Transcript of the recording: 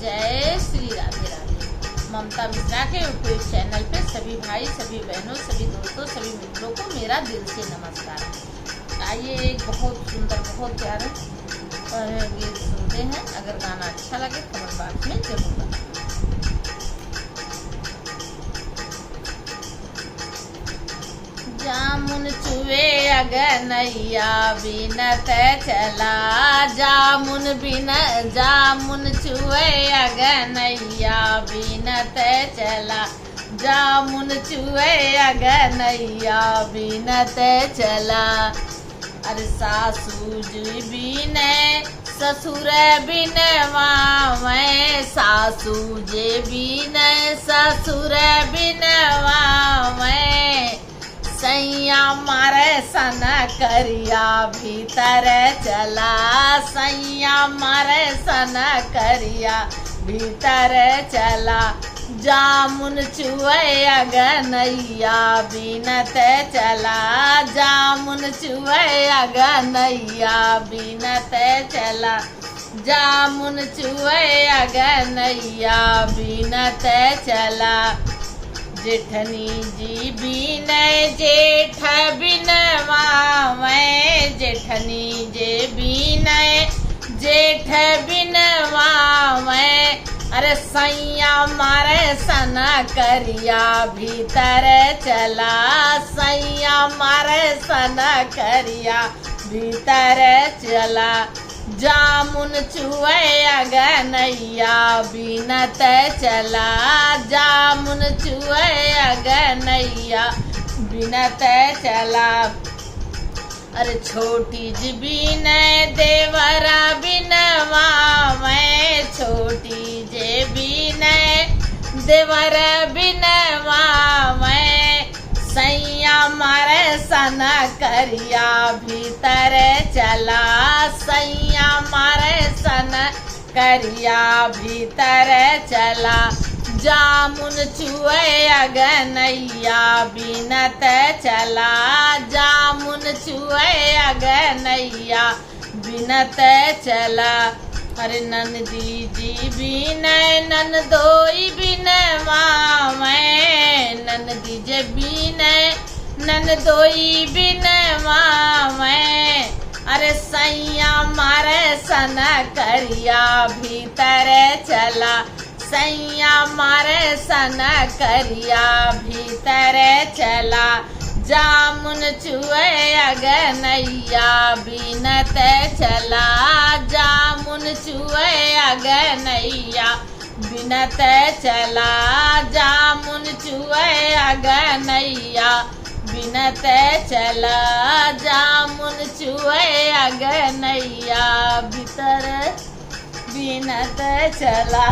जय श्री राधे राधे। ममता मिश्रा के YouTube channel पे सभी भाई, सभी बहनों, सभी दोस्तों, सभी मित्रों को मेरा दिल से नमस्कार। आइए एक बहुत सुंदर, बहुत प्यारा गीत सुनते हैं। अगर गाना अच्छा लगे कमेंट बॉक्स में जरूर बताएं। जामुन चुवे अगनैया बिनत चला, जामुन चुवे अगनैया बिनत चला, जामुन चुवे अगनैया बिनत चला। अरे सासू जी बिने ससुर बिनवा मैं, सासू जी बिने ससुर बिनवा मैं, सैया मारे सन करिया भीतर चला, सैया मारे सन करिया भीतर चला। जामुन चुवे अगनैया बिनत चला, जामुन चुवे अगनैया बिनत चला, जामुन चुवे अगनैया बिनत चला। जेठनी जी बिने जेठ बिनवा मैं, जेठनी जे बिने जेठ बिनवा मैं, अरे सैया मारे सन करिया भीतर चला, सैया मारे सन करिया भीतर चला। जामुन चुवे अगनैया बिनत चला, जामुन चुवे अगनैया बिनत चला। अरे छोटी जी बिने देवरा बिनवा मैं, छोटी जे बिने देवर बिनवा मैं, सैया मारे सन करिया भीतर चला, सैया मारे सन करिया भीतर चला। जामुन चुवे अगनैया बिनत चला, जामुन चुवे अगनैया बिनत चला। अरे नंदी जी बिने नंदोई बिनवा मैं, नंदी जे बिने नंदोई बिनवा मैं, अरे सैया मारे सन करिया भीतर चला, सैया मारे सन करिया भीतर चला। जामुन चुवे अगनैया बिनत चला, जामुन चुवे अगनैया बिनत चला, जामुन चुवे अगनैया बिनत चला, जामुन चुवे अगनैया भीतर बिनत चला।